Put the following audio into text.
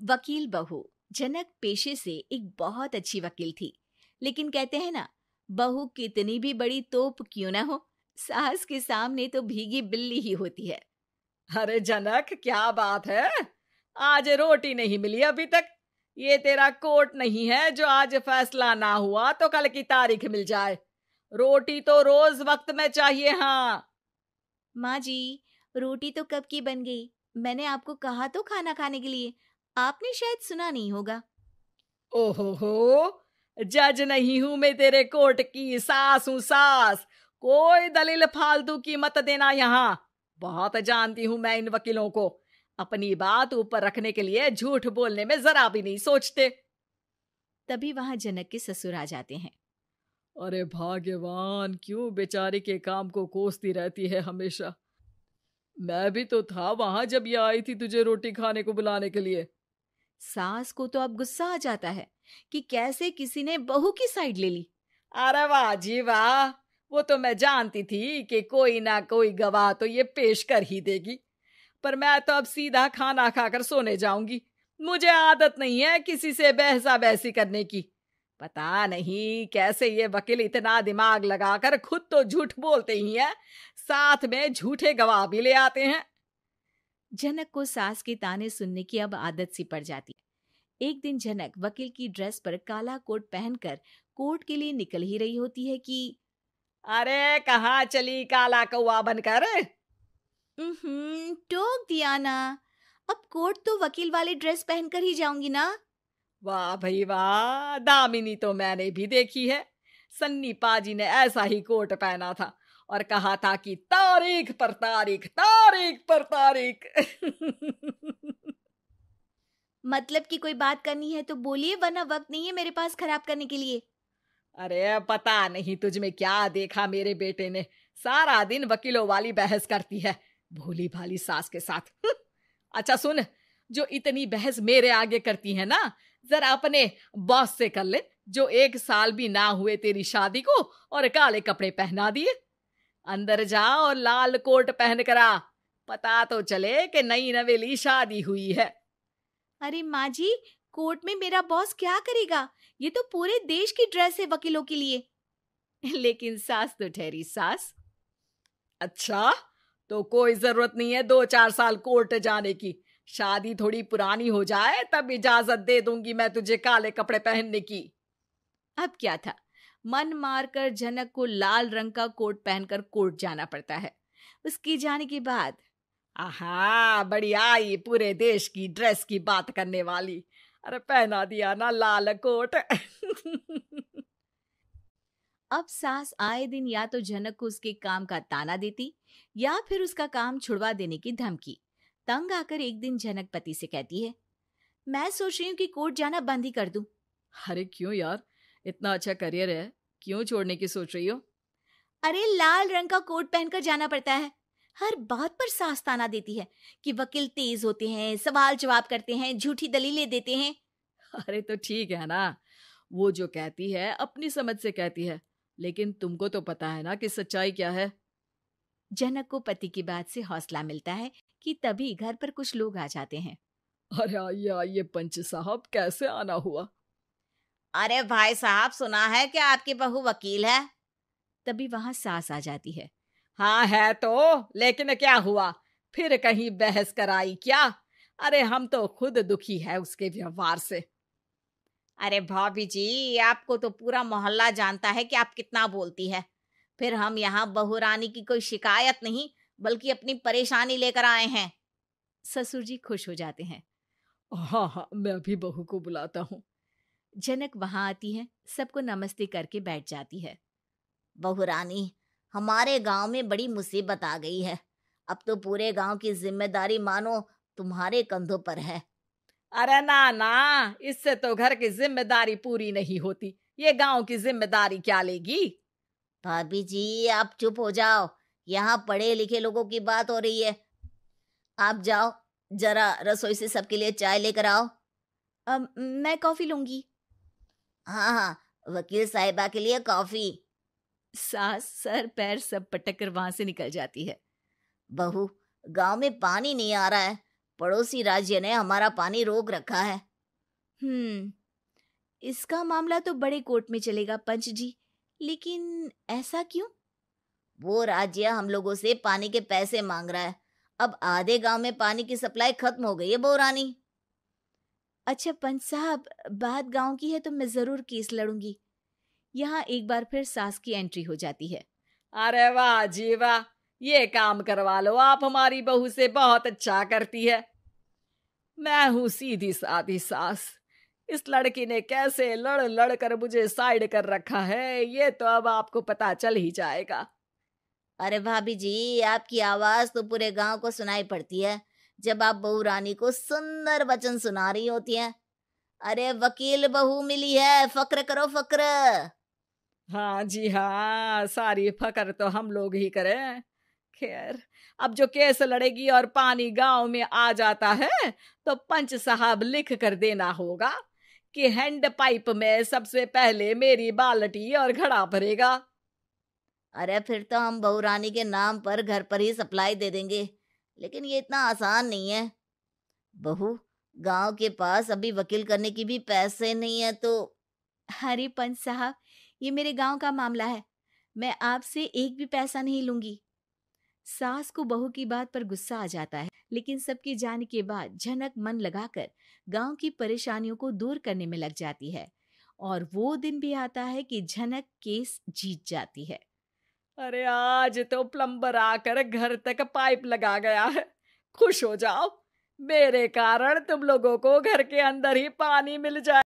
वकील बहू। जनक पेशे से एक बहुत अच्छी वकील थी, लेकिन कहते हैं ना, बहू कितनी भी बड़ी तोप क्यों ना हो, सास के सामने तो भीगी बिल्ली ही होती है। अरे जनक, क्या बात है, आज रोटी नहीं मिली अभी तक। ये तेरा कोर्ट नहीं है जो आज फैसला ना हुआ तो कल की तारीख मिल जाए। रोटी तो रोज वक्त में चाहिए। हाँ माँ जी, रोटी तो कब की बन गई। मैंने आपको कहा तो खाना खाने के लिए, आपने शायद सुना नहीं होगा। ओहो, जज नहीं हूं मैं तेरे कोर्ट की, सास हूं सास। कोई दलील फालतू की मत देना यहाँ। बहुत जानती हूं मैं इन वकीलों को, अपनी बात ऊपर रखने के लिए झूठ बोलने में जरा भी नहीं सोचते। तभी वहां जनक के ससुर आ जाते हैं। अरे भाग्यवान, क्यों बेचारी के काम को कोसती रहती है हमेशा। मैं भी तो था वहां जब ये आई थी तुझे रोटी खाने को बुलाने के लिए। सास को तो अब गुस्सा आ जाता है कि कैसे किसी ने बहू की साइड ले ली। अरे वाह जी वाह, वो तो मैं जानती थी कि कोई ना कोई गवाह तो ये पेश कर ही देगी। पर मैं तो अब सीधा खाना खाकर सोने जाऊंगी। मुझे आदत नहीं है किसी से बहसा बहसी करने की। पता नहीं कैसे ये वकील इतना दिमाग लगाकर खुद तो झूठ बोलते ही हैं, साथ में झूठे गवाह भी ले आते हैं। जनक को सास के ताने सुनने की अब आदत सी पड़ जाती है। एक दिन जनक वकील की ड्रेस पर काला कोट पहनकर कोर्ट के लिए निकल ही रही होती है कि अरे कहाँ चली काला कौवा बनकर। टोक दिया ना। अब कोर्ट तो वकील वाली ड्रेस पहनकर ही जाऊंगी ना। वाह भाई वाह, दामिनी तो मैंने भी देखी है। सन्नी पाजी ने ऐसा ही कोट पहना था और कहा था कि तारीख पर तारीख, तारीख पर तारीख। मतलब कि कोई बात करनी है तो बोलिए, वरना वक्त नहीं है मेरे पास खराब करने के लिए। अरे पता नहीं तुझ में क्या देखा मेरे बेटे ने, सारा दिन वकीलों वाली बहस करती है, भोली भाली सास के साथ। अच्छा सुन, जो इतनी बहस मेरे आगे करती है ना, जरा अपने बॉस से कर ले, जो 1 साल भी ना हुए तेरी शादी को और काले कपड़े पहना दिए। अंदर जा और लाल कोट पहन कर आ, पता तो चले कि नई नवेली शादी हुई है। अरे माँ जी, कोर्ट में मेरा बॉस क्या करेगा, ये तो पूरे देश की ड्रेस है वकीलों के लिए। लेकिन सास तो ठहरी सास। अच्छा, तो कोई जरूरत नहीं है 2-4 साल कोर्ट जाने की। शादी थोड़ी पुरानी हो जाए तब इजाजत दे दूंगी मैं तुझे काले कपड़े पहनने की। अब क्या था, मन मारकर जनक को लाल रंग का कोट पहनकर कोर्ट जाना पड़ता है। उसके जाने के बाद आहा, बड़ी आई पूरे देश की ड्रेस की बात करने वाली। अरे पहना दिया ना लाल कोट। अब सास आए दिन या तो जनक को उसके काम का ताना देती या फिर उसका काम छुड़वा देने की धमकी। तंग आकर एक दिन जनक पति से कहती है, मैं सोच रही हूँ कि कोर्ट जाना बंद ही कर दूं। अरे क्यों यार, इतना अच्छा करियर है, क्यों छोड़ने की सोच रही हो? अरे लाल रंग का कोट पहनकर जाना पड़ता है। हर बात पर सास ताना देती है कि वकील तेज होते हैं, सवाल जवाब करते हैं, झूठी दलीलें देते हैं। अरे तो ठीक है ना, वो जो कहती है अपनी समझ से कहती है, लेकिन तुमको तो पता है ना कि सच्चाई क्या है। जनक को पति की बात से हौसला मिलता है कि तभी घर पर कुछ लोग आ जाते हैं। अरे आइए पंच साहब, कैसे आना हुआ? अरे भाई साहब, सुना है कि आपकी बहू वकील है। तभी वहां सास आ जाती है। हाँ है तो, लेकिन क्या हुआ, फिर कहीं बहस कराई क्या? अरे हम तो खुद दुखी है उसके व्यवहार से। अरे भाभी जी, आपको तो पूरा मोहल्ला जानता है कि आप कितना बोलती है। फिर हम यहाँ बहू रानी की कोई शिकायत नहीं, बल्कि अपनी परेशानी लेकर आए हैं। ससुर जी खुश हो जाते हैं। हाँ हाँ, मैं भी बहू को बुलाता हूँ। जनक वहां आती है, सबको नमस्ते करके बैठ जाती है। बहू रानी, हमारे गांव में बड़ी मुसीबत आ गई है। अब तो पूरे गांव की जिम्मेदारी मानो तुम्हारे कंधों पर है। अरे ना ना, इससे तो घर की जिम्मेदारी पूरी नहीं होती, ये गांव की जिम्मेदारी क्या लेगी? भाभी जी, आप चुप हो जाओ, यहाँ पढ़े लिखे लोगों की बात हो रही है। आप जाओ, जरा रसोई से सबके लिए चाय लेकर आओ। मैं कॉफी लूंगी। हाँ हाँ, वकील साहिबा के लिए कॉफी। सास सर पैर सब पटक कर वहां से निकल जाती है। बहू, गांव में पानी नहीं आ रहा है, पड़ोसी राज्य ने हमारा पानी रोक रखा है। इसका मामला तो बड़े कोर्ट में चलेगा पंच जी, लेकिन ऐसा क्यों? वो राज्य हम लोगों से पानी के पैसे मांग रहा है। अब आधे गांव में पानी की सप्लाई खत्म हो गई है बहुरानी। अच्छा पंच साहब, बात गांव की है तो मैं जरूर केस लड़ूंगी। यहाँ एक बार फिर सास की एंट्री हो जाती है। अरे वाह जी वाह, ये काम करवा लो, आप हमारी बहू से बहुत अच्छा करती है। मैं हूं सीधी सादी सास। इस लड़की ने कैसे लड़ लड़ कर मुझे साइड कर रखा है, ये तो अब आपको पता चल ही जाएगा। अरे भाभी जी, आपकी आवाज तो पूरे गांव को सुनाई पड़ती है जब आप बहू रानी को सुंदर वचन सुना रही होती हैं। अरे वकील बहू मिली है, फक्र करो फक्र। हाँ जी हाँ, सारी फकर तो हम लोग ही करें। खैर, अब जो केस लड़ेगी और पानी गांव में आ जाता है तो पंच साहब लिख कर देना होगा कि हैंड पाइप में सबसे पहले मेरी बाल्टी और घड़ा भरेगा। अरे फिर तो हम बहू रानी के नाम पर घर पर ही सप्लाई दे देंगे, लेकिन ये इतना आसान नहीं है। बहू, गांव के पास अभी वकील करने की भी पैसे नहीं है तो। अरे पंच साहब, ये मेरे गांव का मामला है, मैं आपसे एक भी पैसा नहीं लूंगी। सास को बहू की बात पर गुस्सा आ जाता है, लेकिन सबके जाने के बाद झनक मन लगाकर गांव की परेशानियों को दूर करने में लग जाती है। और वो दिन भी आता है कि झनक केस जीत जाती है। अरे आज तो प्लम्बर आकर घर तक पाइप लगा गया है। खुश हो जाओ, मेरे कारण तुम लोगों को घर के अंदर ही पानी मिल जाए।